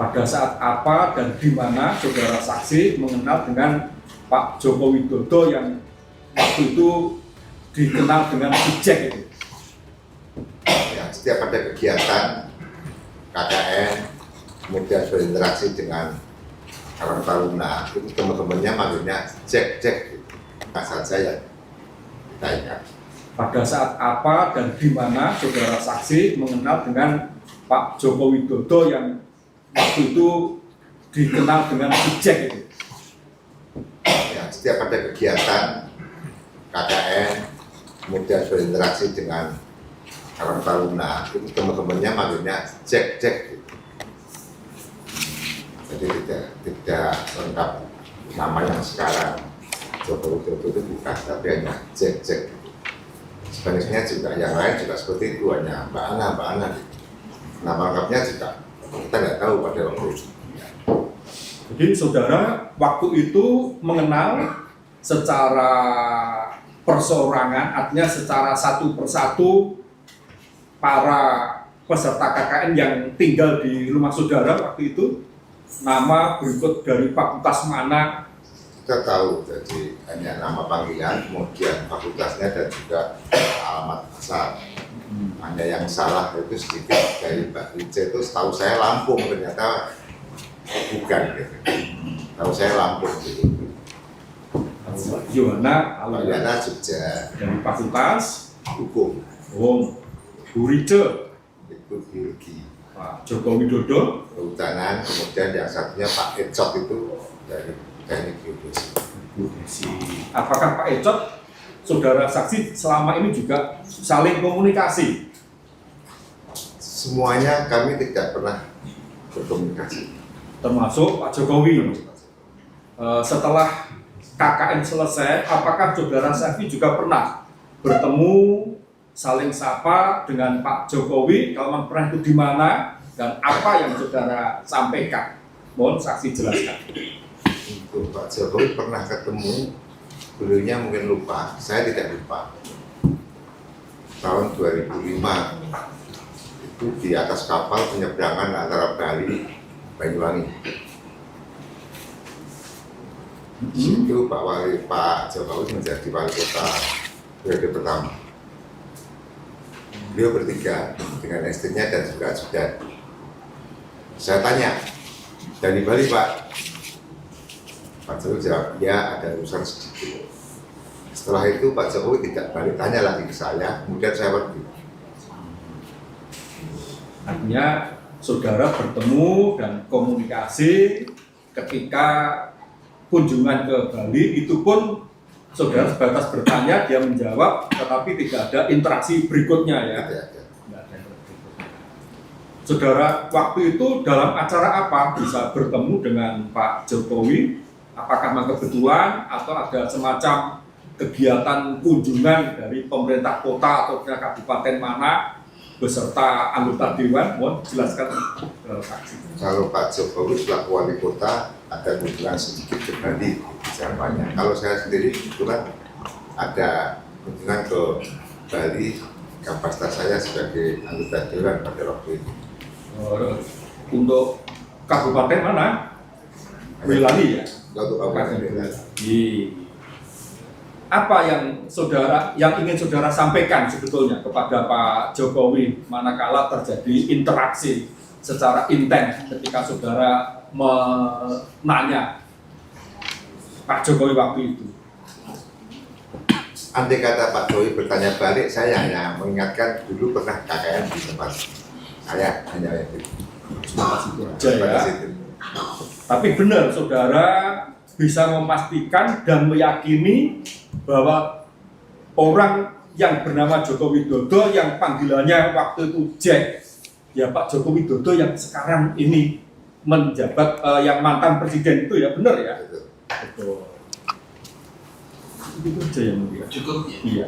pada saat apa dan di mana saudara saksi mengenal dengan Pak Joko Widodo yang waktu itu dikenal dengan si Jack itu? Ya, setiap ada kegiatan KKN, kemudian berinteraksi dengan Karang Taruna, itu teman-temannya manggilnya Jack. Nah, saja ya kita ingat. Pada saat apa dan di mana saudara saksi mengenal dengan Pak Joko Widodo yang waktu itu dikenal dengan si Jack itu? Ya, setiap ada kegiatan KKN, kemudian berinteraksi dengan Karang Taruna, itu teman-temannya manggilnya Jack. Jadi tidak lengkap nama yang sekarang Joko Widodo itu bukan, tapi hanya Jack. Sebenarnya juga yang lain juga seperti itu, hanya Mbak Ana. Nama lengkapnya juga kita nggak tahu pada waktu itu. Jadi saudara waktu itu mengenal secara perseorangan, artinya secara satu persatu para peserta KKN yang tinggal di rumah saudara waktu itu, nama berikut dari fakultas mana? Kita tahu, jadi hanya nama panggilan, kemudian fakultasnya dan juga alamat asal. Hanya yang salah itu sedikit dari Mbak Rice itu, setahu saya Lampung, ternyata bukan gitu. Tahu saya Lampung gitu. Yohana Panggilannya Jogja, dari fakultas hukum, Bu Rice, itu biologi, Pak Joko Widodo, kehutanan, kemudian yang satunya Pak Ecot itu dari teknik geodesi. Apakah Pak Ecot, saudara saksi selama ini juga saling komunikasi? Semuanya kami tidak pernah berkomunikasi. Termasuk Pak Jokowi. Setelah KKN selesai, apakah saudara saksi juga pernah bertemu, saling sapa dengan Pak Jokowi? Kalau memang pernah, itu di mana dan apa yang saudara sampaikan? Mohon saksi jelaskan. Untuk Pak Jokowi pernah ketemu, beliaunya mungkin lupa, saya tidak lupa. Tahun 2005 itu di atas kapal penyeberangan antara Bali Banyuwangi. Itu Pak Jokowi menjadi wali kota periode pertama. Beliau bertiga dengan istrinya dan juga Judan. Saya tanya, dari Bali Pak? Pak Jokowi jawab, ya ada urusan sedikit. Setelah itu Pak Jokowi tidak balik tanya lagi ke saya, kemudian saya pergi. Artinya saudara bertemu dan komunikasi ketika kunjungan ke Bali, itu pun saudara sebatas bertanya, dia menjawab, tetapi tidak ada interaksi berikutnya ya. Tidak ada. Saudara waktu itu dalam acara apa bisa bertemu dengan Pak Jokowi? Apakah memang kebetulan atau ada semacam kegiatan kunjungan dari pemerintah kota atau kabupaten mana beserta anggota dewan? Mohon jelaskan saksi. Kalau Pak Jokowi selaku wali kota ada kunjungan sedikit ke Bali, jawabannya. Kalau saya sendiri kebetulan ada kunjungan ke Bali, kapasitas saya sebagai anggota dewan pada waktu itu. Untuk kabupaten mana? Boyolali ya. Untuk kabupaten Boyolali. Apa yang ingin saudara sampaikan sebetulnya kepada Pak Jokowi manakala terjadi interaksi secara intens ketika saudara menanya Pak Jokowi waktu itu? Andai kata Pak Jokowi bertanya balik, saya hanya mengingatkan dulu pernah KKN di tempat saya, hanya itu. Tapi benar saudara bisa memastikan dan meyakini bahwa orang yang bernama Joko Widodo yang panggilannya waktu itu Jack, ya Pak Joko Widodo yang sekarang ini menjabat yang mantan presiden itu ya, benar ya? Betul. Itu aja yang mulia. Cukup ya? Iya.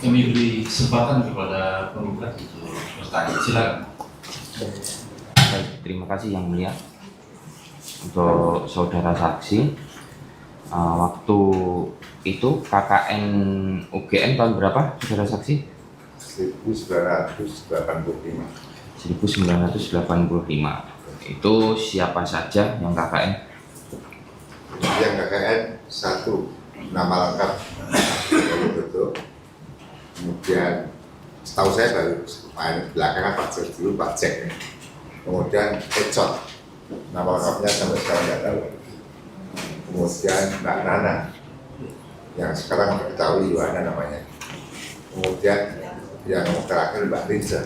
Kami beri kesempatan kepada penggugat untuk bertanya. Silakan. Baik, terima kasih yang mulia untuk saudara saksi. Waktu itu KKN UGM tahun berapa saudara saksi? 1985. 1985. Itu siapa saja yang KKN? Yang KKN satu nama lengkap Joko Widodo. Kemudian setahu saya baru belakangan Pak Jack dulu Pak Jack. Kemudian Ecot, nama lengkapnya sampai sekarang nggak tahu. Kemudian Mbak Nana, yang sekarang diketahui Yohana namanya. Kemudian yang terakhir Mbak Riza.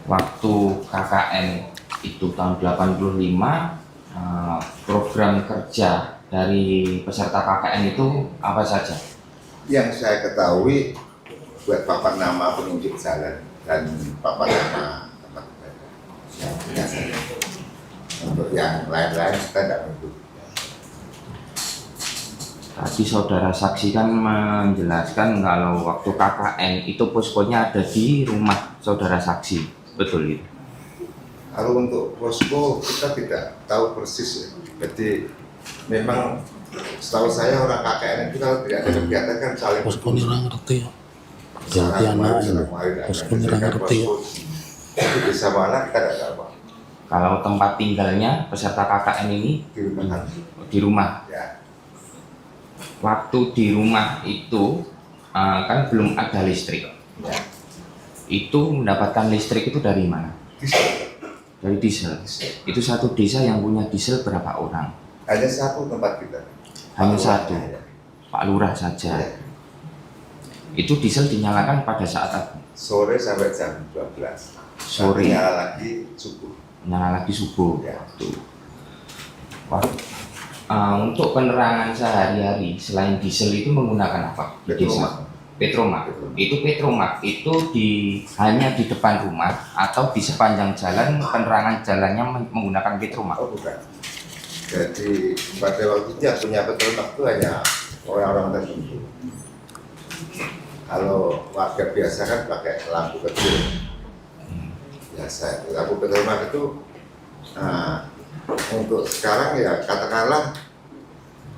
Waktu KKN itu tahun 85, program kerja dari peserta KKN itu apa saja? Yang saya ketahui buat papan nama penunjuk jalan dan papan nama tempat ibadah. Yang punya saya. Untuk yang lain-lain kita tidak menentu. Tadi saudara saksi kan menjelaskan kalau waktu KKN itu poskonya ada di rumah saudara saksi, betul itu? Kalau untuk posko kita tidak tahu persis ya. Jadi memang setahu saya orang KKN itu kalau tidak ada kegiatan kan saling Posko ini orang ngerti ya. Sana Jadi anak kemarin, ini. sana kemarin, Posko ini orang ngerti ya. Itu bisa mana kita tidak tahu Pak. Kalau tempat tinggalnya peserta KKN ini Di rumah. di rumah. Ya. Waktu di rumah itu kan belum ada listrik. Ya. Itu mendapatkan listrik itu dari mana? Dari diesel. Itu satu desa yang punya diesel berapa orang? Hanya satu tempat kita. Hanya Pak satu, Lurahnya, ya. Pak Lurah saja. Ya. Itu diesel dinyalakan pada saat apa? Sore sampai jam 12. Sore. Nanti nyala lagi subuh. Nyala lagi subuh. Ya. Untuk penerangan sehari-hari selain diesel itu menggunakan apa? Di desa? Petromak. Itu Petromak itu hanya di depan rumah atau di sepanjang jalan penerangan jalannya menggunakan Petromak. Oh bukan. Jadi pada waktu itu yang punya petromak itu hanya orang-orang tertentu. Kalau warga biasa kan pakai lampu kecil. Biasa. Lampu petromak itu untuk sekarang ya katakanlah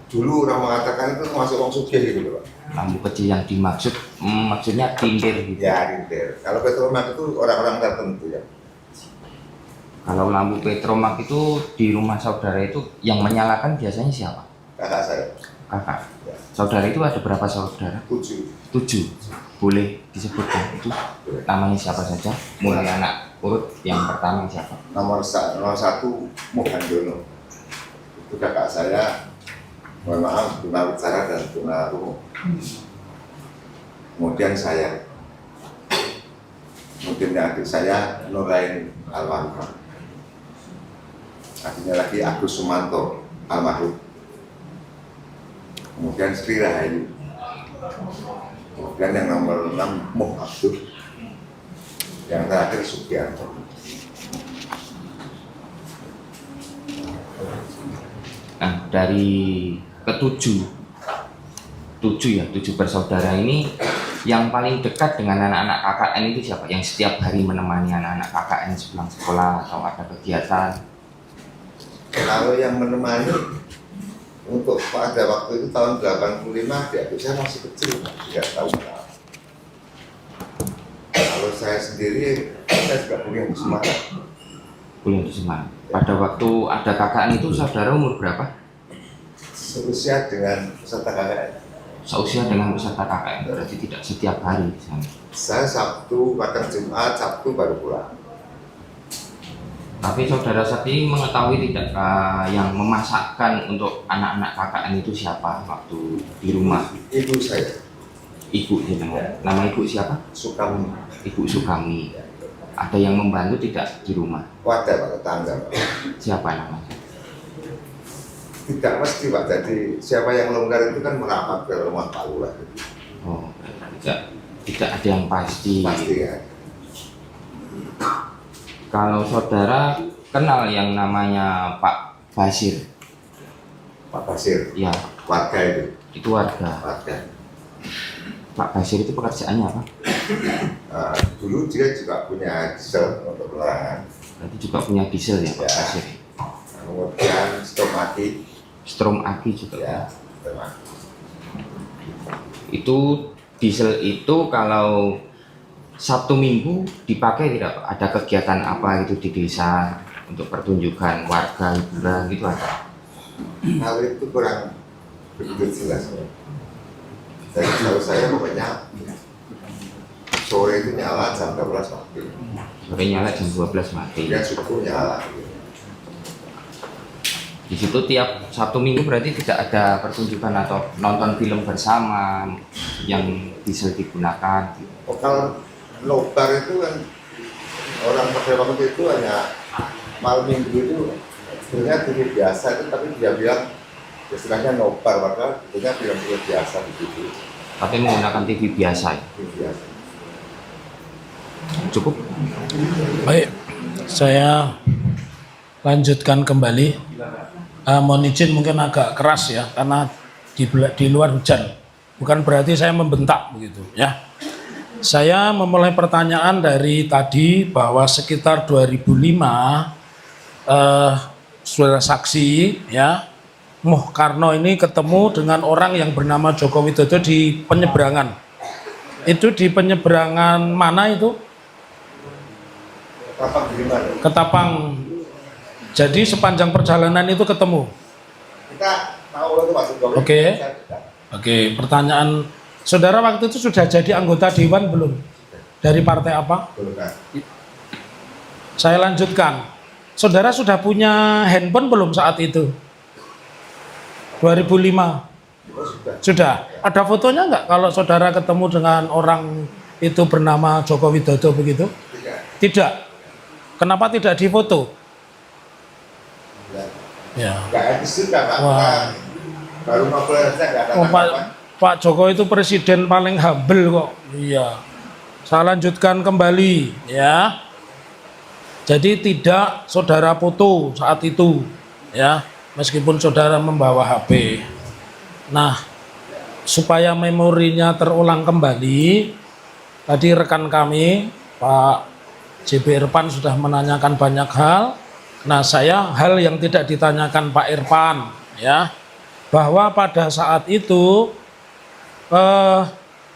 dulu orang mengatakan itu masuk uang sugih gitu loh Pak. Lampu kecil yang dimaksud maksudnya tindir gitu. Ya rintir. Kalau petromak itu orang-orang tertentu ya. Kalau lampu Petromak itu di rumah saudara itu yang menyalakan biasanya siapa? Kakak saya. Kakak. Ya. Saudara itu ada berapa saudara? 7. 7. Boleh disebutkan itu namanya siapa saja? Mulai anak urut yang pertama siapa? Nomor 1 Mohandono. Itu kakak saya. Mohon maaf, Tuna Wicara dan Tuna Rumo. Kemudian saya. Kemudian adik saya Nurain almarhum. Adiknya lagi Agus Sumanto almarhum. Kemudian Sri Rahayu. Kemudian yang nomor 6 Muh Abdul. Yang terakhir Sugiarto. Nah, dari ketujuh ya, 7 bersaudara ini yang paling dekat dengan anak-anak KKN itu siapa? Yang setiap hari menemani anak-anak KKN sepulang sekolah atau ada kegiatan? Kalau yang menemani untuk pada waktu itu tahun 85 ya saya masih kecil, tidak tahu kenapa. Kalau saya sendiri, saya juga kuliah di Semarang. Kuliah di Semarang. Pada waktu ada KKN itu saudara umur berapa? Seusia dengan peserta KKN. Seusia dengan peserta KKN, berarti tidak setiap hari di sana. Saya Sabtu, bahkan Jumat, Sabtu baru pulang. Tapi saudara Sakti mengetahui tidak yang memasakkan untuk anak-anak KKN itu siapa waktu di rumah? Ibu saya, Ibu jenengan. Nama ibu siapa? Sukami. Ibu Sukami. Ada yang membantu tidak di rumah? Wadah Pak tetangga. Pak. Siapa namanya? Tidak mesti Pak, jadi siapa yang longgar itu kan merapat ke rumah Pak Lurah. Oh, tidak ada yang pasti. Pasti ya. Kalau saudara kenal yang namanya Pak Basir, Pak Basir, ya warga itu. warga. Warga. Pak Basir itu pekerjaannya apa? Dulu dia juga punya diesel untuk penerangan. Berarti juga punya diesel ya Pak Ya. Basir? Kemudian Stomaki, Strom Aki juga. ya, Stomaki. Itu diesel itu kalau Sabtu Minggu dipakai tidak Pak? Ada kegiatan apa gitu di desa? untuk pertunjukan warga hiburan gitu ada. Hal itu kurang begitu jelas. Dari tahu saya pokoknya sore itu nyala jam 12 mati. Sore nyala jam 12 mati. Ya subuh nyala. Di situ tiap Sabtu Minggu berarti tidak ada pertunjukan atau nonton film bersama yang diesel digunakan. Oh, kalau nobar itu kan orang pada waktu itu hanya malam minggu itu sebenarnya TV biasa itu, tapi dia bilang istilahnya nobar, maka sebetulnya film-film biasa begitu. Tapi menggunakan TV biasa ya. TV biasa. Cukup. Baik, saya lanjutkan kembali. Mohon izin mungkin agak keras ya, karena di luar hujan. Bukan berarti saya membentak begitu ya. Saya memulai pertanyaan dari tadi bahwa sekitar 2005 saudara saksi ya, Moh Karno ini ketemu dengan orang yang bernama Joko Widodo di penyeberangan. Itu di penyeberangan mana itu? Ketapang gimana? Ketapang. Jadi sepanjang perjalanan itu ketemu. Kita tahu itu masuk Jokowi. Oke. Oke, pertanyaan saudara waktu itu sudah jadi anggota dewan belum? Dari partai apa? Belum kan? Saya lanjutkan. Saudara sudah punya handphone belum saat itu? 2005. Oh, sudah. Sudah. Ada fotonya nggak kalau saudara ketemu dengan orang itu bernama Joko Widodo begitu? Tidak. Tidak. Kenapa tidak difoto? Ya. Ya. Nggak etis juga Pak. Wah. Baru ngobrol aja nggak ada Oh, tanggapan. Pak Jokowi itu presiden paling humble kok. Iya. Saya lanjutkan kembali ya. Jadi tidak saudara foto saat itu ya, meskipun saudara membawa HP. Nah, supaya memorinya terulang kembali, tadi rekan kami Pak JB Irfan sudah menanyakan banyak hal. Nah, saya hal yang tidak ditanyakan Pak Irfan ya, bahwa pada saat itu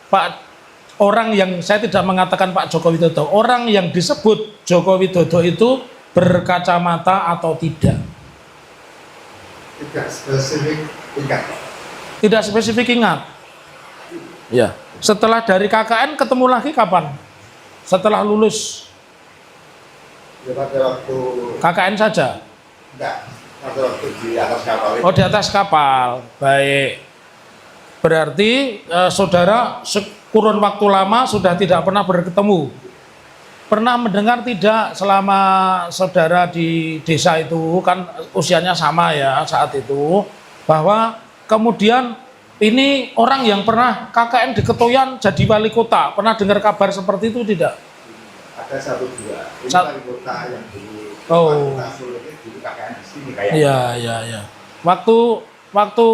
Pak orang yang, saya tidak mengatakan Pak Joko Widodo, orang yang disebut Joko Widodo itu berkacamata atau tidak? Tidak spesifik ingat. Tidak spesifik ingat. Ya. Setelah dari KKN ketemu lagi kapan? Setelah lulus Ya, pada waktu KKN saja. enggak, pada waktu di atas kapal itu. Oh, di atas kapal. Baik. Berarti saudara kurun waktu lama sudah tidak pernah bertemu. Pernah mendengar tidak selama saudara di desa itu, kan usianya sama ya saat itu, bahwa kemudian ini orang yang pernah KKN di Ketoyan jadi wali kota, pernah dengar kabar seperti itu tidak? Ada satu dua. Ini wali kota yang dulu. Oh. Wali kota Solo ini dulu KKN di sini kayaknya. Iya, iya, iya. Waktu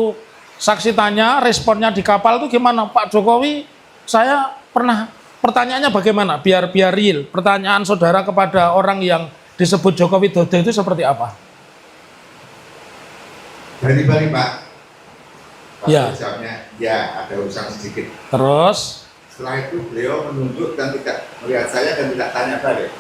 saksi tanya, responnya di kapal itu gimana? Pak Jokowi, saya pernah, pertanyaannya bagaimana? Biar real. Pertanyaan saudara kepada orang yang disebut Joko Widodo itu seperti apa? Dari Bali Pak. Pak Ya. jawabnya, ya ada urusan sedikit. Terus, Setelah itu beliau menunduk dan tidak melihat saya dan tidak tanya balik.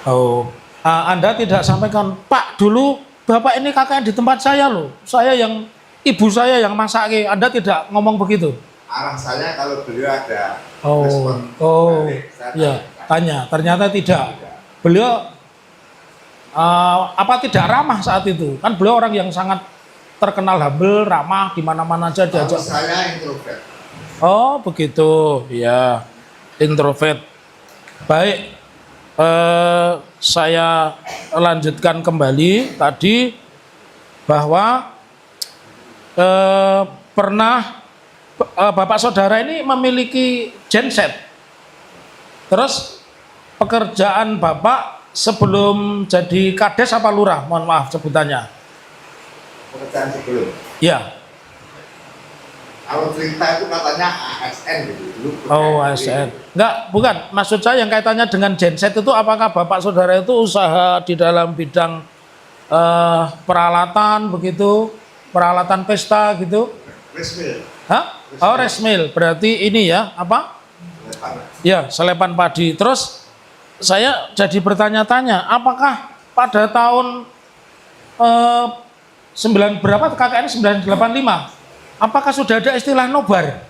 Anda tidak sampaikan, Pak dulu Bapak ini KKN di tempat saya loh. Saya yang, ibu saya yang masak. Anda tidak ngomong begitu? Arah saya kalau beliau ada Oh, respon balik, saya ya, tanya. Ternyata tidak. Beliau apa tidak ramah saat itu? Kan beliau orang yang sangat terkenal humble, ramah, di mana-mana aja Kalau diajak. saya introvert. Oh, begitu. Ya, introvert. Baik. Saya lanjutkan kembali tadi bahwa pernah Bapak Saudara ini memiliki genset. Terus pekerjaan Bapak sebelum jadi kades apa lurah? Mohon maaf sebutannya. Pekerjaan sebelum. Ya. Kalau cerita itu katanya ASN gitu. Dulu Oh, pekerjaan ASN. Enggak, bukan. Maksud saya yang kaitannya dengan genset itu apakah Bapak Saudara itu usaha di dalam bidang peralatan begitu? Peralatan pesta gitu? Resmil. Hah? Oh, resmil. Berarti ini ya, apa? Ya, selepan padi. Terus saya jadi bertanya-tanya, apakah pada tahun berapa KKN 985? Apakah sudah ada istilah nobar?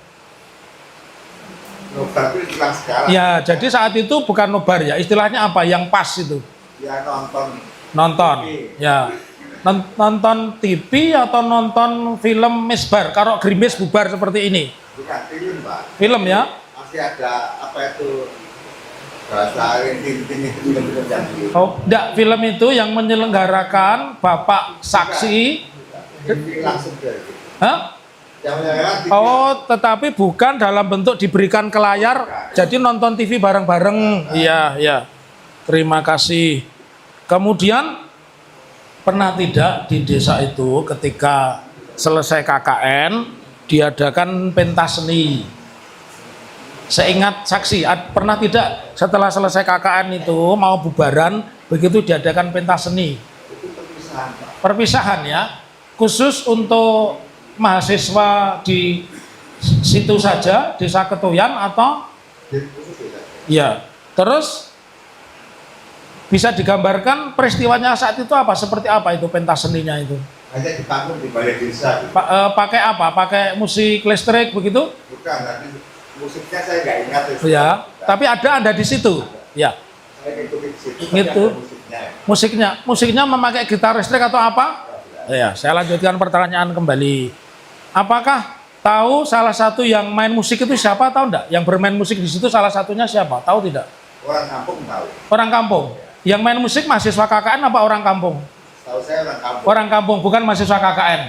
Nobar itu istilah sekarang. Ya, jadi saat itu bukan nobar ya. Istilahnya apa? Yang pas itu? Ya nonton. Nonton. Ya. Nonton TV atau nonton film misbar? Kalau gerimis bubar seperti ini. Bukan film, Pak. Film ya? Masih ada apa itu bahasa rinting-rinting itu film-film yang dulu. Oh, enggak, film itu yang menyelenggarakan Bapak saksi. Ini langsung dari itu. Hah? Yang menyelenggarakan TV. Oh, tetapi bukan dalam bentuk diberikan ke layar, jadi nonton TV bareng-bareng. Iya, iya. Terima kasih. Kemudian pernah tidak di desa itu ketika selesai KKN diadakan pentas seni? Seingat saksi, pernah tidak setelah selesai KKN itu mau bubaran begitu diadakan pentas seni? Itu perpisahan, Pak. Perpisahan ya, khusus untuk mahasiswa di situ saja, Desa Ketuyan atau Jadi khusus beda. ya. Terus bisa digambarkan peristiwanya saat itu apa? Seperti apa itu pentas seninya itu? Hanya di panggung di balai desa. Gitu. Pakai apa? Pakai musik listrik begitu? Bukan, nanti musiknya saya nggak ingat. Ya. Tapi ada Anda di situ. Ya. Saya ngikutin di situ. tapi Gitu. ada musiknya. Musiknya memakai gitar listrik atau apa? Ya, saya lanjutkan pertanyaan kembali. Apakah tahu salah satu yang main musik itu siapa, tahu enggak? Yang bermain musik di situ salah satunya siapa? Tahu tidak? Orang kampung tahu. Orang kampung. Yang main musik mahasiswa KKN apa orang kampung? Tahu saya orang kampung. Orang kampung, bukan mahasiswa KKN.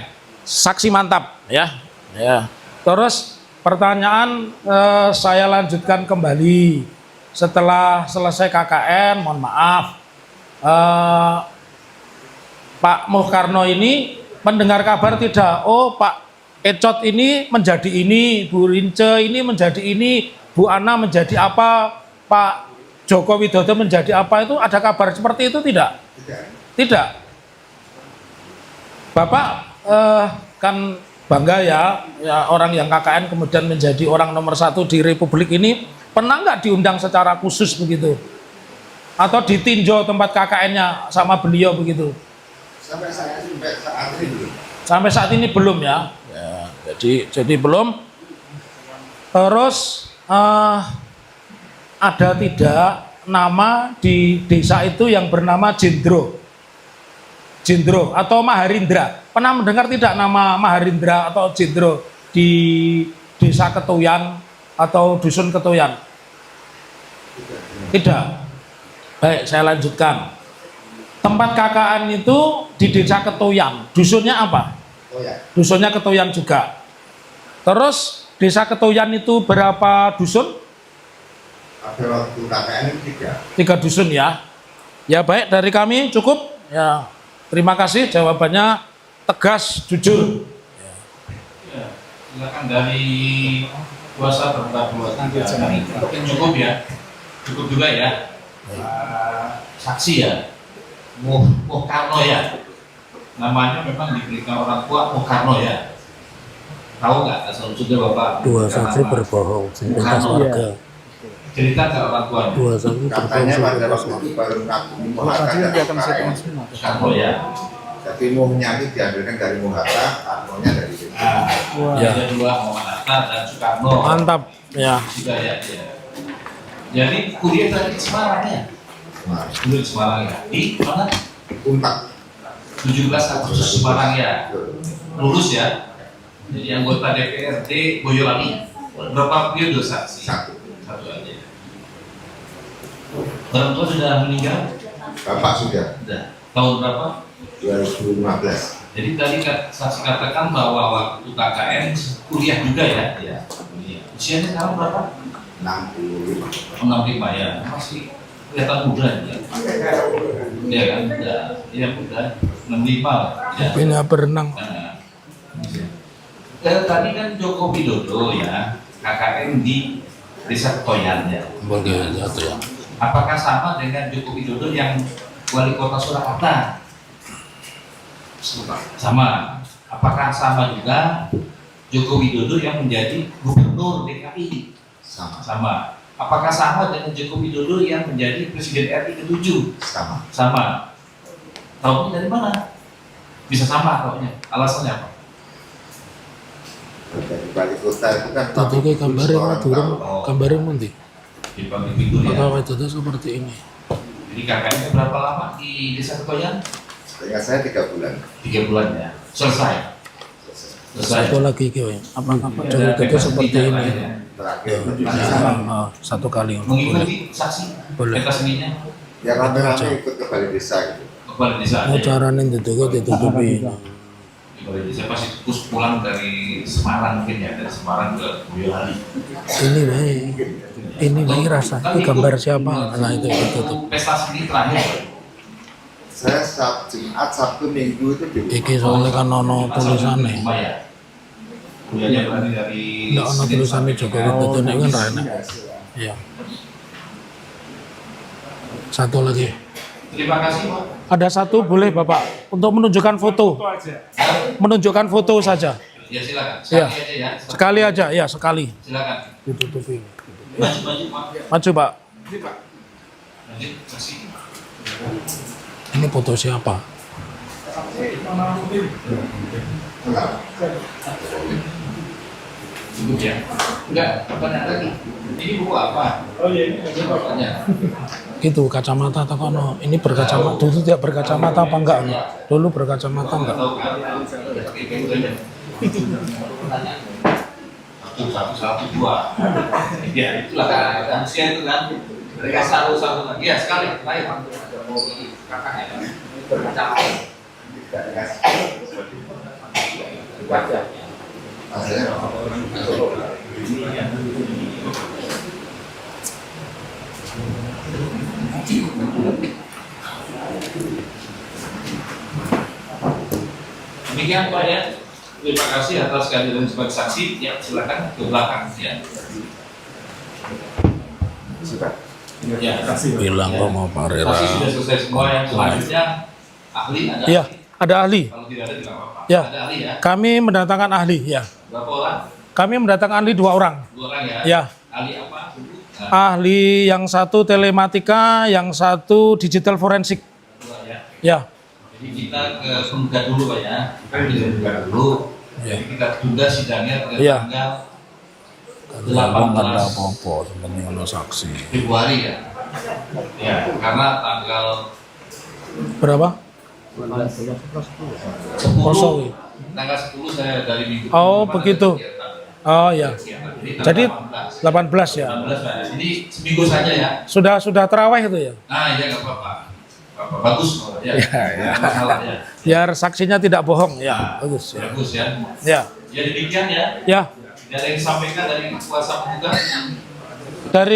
Saksi mantap, ya. Ya. Terus pertanyaan saya lanjutkan kembali. Setelah selesai KKN, mohon maaf, Pak Muhkarno ini mendengar kabar tidak? Oh, Pak Ecot ini menjadi ini, Bu Rince ini menjadi ini, Bu Ana menjadi apa, Pak Joko Widodo menjadi apa, itu ada kabar seperti itu tidak? Tidak. Tidak. Bapak kan bangga ya, orang yang KKN kemudian menjadi orang nomor 1 di Republik ini. Pernah nggak diundang secara khusus begitu? Atau ditinjau tempat KKN-nya sama beliau begitu? Sampai saat ini belum. Sampai saat ini belum ya. Ya, jadi belum. Terus ada tidak nama di desa itu yang bernama Jendro atau Maharindra? Pernah mendengar tidak nama Maharindra atau Jendro di desa Ketuyan atau dusun Ketuyan? Tidak. Baik, saya lanjutkan. Tempat KKN itu di desa Ketuyan. Dusunnya apa? Oh ya. Dusunnya Ketuyan juga. Terus desa Ketuyan itu berapa dusun? Pada waktu KKN itu 3. 3 dusun ya. Ya baik, dari kami cukup. Ya, terima kasih jawabannya tegas, jujur. Ya, silakan dari kuasa terhadap 2 cukup ya, cukup juga ya. Saksi ya, Muhkarno ya. Namanya memang diberikan orang tua Muhkarno ya. Tahu nggak asal usulnya Bapak? Dua saksi berbohong lintas warga. Cerita nggak orang tuanya? Dua saksi Katanya berbohong pada lintas waktu warga. itu baru ngaku Muhammad KKN. Muhkarno ya. Jadi muhnya itu diambilkan dari Muhammad, Karnonya dari situ. Nah, Ya. ada 2 Muhammad Hatta dan Soekarno. Mantap ya. Juga ya. Jadi kuliah tadi di Semarang ya. Nah, Dulu di Semarang ya. Di mana? Untak. 17 Agustus Semarang ya. Lulus ya. Jadi anggota DPRD Boyolali. Berapa periode saksi? 1. 1 aja. Orang tua sudah meninggal? Bapak sudah Sudah. Tahun berapa? 2015. Jadi tadi saksi katakan bahwa waktu KKN kuliah juga ya. Ya. Kuliah. Usianya sekarang berapa? 65. 65 ya. Masih kelihatan muda ya. Iya kan? Muda. Iya muda. 65 ya. Bina berenang. Nah, tadi kan Joko Widodo ya KKN di Desa Ketuyan ya. Ya. Apakah sama dengan Joko Widodo yang wali kota Surakarta? Sama. Apakah sama juga Joko Widodo yang menjadi gubernur DKI? Sama. Sama. Apakah sama dengan Joko Widodo yang menjadi Presiden RI ke-7? Sama. Sama. Tahunya dari mana? bisa sama pokoknya. Alasannya apa? Dari balik kota itu kan Tadi kayak gambarnya orang turun, tahu. gambarnya nanti. Di pabrik itu ya. Pegawai itu seperti ini. Jadi KKN berapa lama di Desa Ketoyan? Seingat saya 3 bulan. 3 bulan ya. Selesai. Satu lagi kiai, apakah Pak Jokowi itu seperti ini? Terakhir Satu kali boleh. Mengikuti saksi Boleh. pentas seninya ya rame-rame ikut ke balai desa gitu. kembali desa. Mau caranya ditutupi. Di balai desa pasti terus pulang dari Semarang mungkin ya, dari Semarang ke Boyolali. Ini baik rasa. Ini gambar siapa? Nah itu ditutup. Pesta seni terakhir. Saya Jumat, Sabtu, Minggu itu di Iki soalnya kan ono tulisannya. Kuliahnya berarti dari Nggak ono tulisannya Jokowi itu nih kan Rana. Iya. Satu lagi. Terima kasih Pak. Ada satu boleh Bapak untuk menunjukkan foto. Menunjukkan foto saja. Ya silakan. Iya. Sekali aja ya. Sekali aja, ya sekali. Silakan. Ditutupi. Maju Pak. Maju Pak. Lanjut saksi. Ini foto siapa? Cukup ya? Enggak, pertanyaan lagi. Ini buku apa? Oh iya, ini bapaknya. Itu kacamata atau kono? Ini berkacamata. Dulu tidak berkacamata apa enggak? Dulu berkacamata enggak? Tahu kan? Itu aja. Satu, dua. Ya, itulah kan. Usia itu kan. Mereka satu lagi. Ya, sekali. Baik. Kakaknya. Demikian Pak ya. Terima kasih atas kehadiran sebagai saksi. Ya, silakan ke belakang ya. Ya, Bilang kok mau Pak Rera. saksi sudah selesai semua. Yang selanjutnya ahli ada. Iya, ada ahli. Kalau tidak ada tidak apa-apa. Ya. Ada ahli ya. Kami mendatangkan ahli, ya. Berapa orang? Kami mendatangkan ahli 2 orang. 2 orang ya. Ya. Ahli apa? Nah, Ahli yang satu telematika, yang satu digital forensik. 2 ya. Ya. Jadi kita ke penunda dulu Pak ya. Kita penunda dulu. Ya. Jadi kita tunda sidangnya ke Ya. tanggal Ngomong ada 18 apa-apa, sebenarnya ada saksi. Februari ya. Ya, karena tanggal Berapa? 10 Kosong. tanggal 10 saya dari minggu Oh, kemarin begitu. ada kegiatan. Oh ya. Jadi 18 18 ya. 18 Pak. Jadi seminggu saja ya. Sudah terawih itu ya. Nah, ya enggak apa-apa. Bagus kok ya. Nggak masalah ya. Biar saksinya tidak bohong ya. Bagus ya. Bagus ya. Ya. Ya demikian ya. Ya. Tidak ada yang disampaikan dari kuasa penggugat. Dari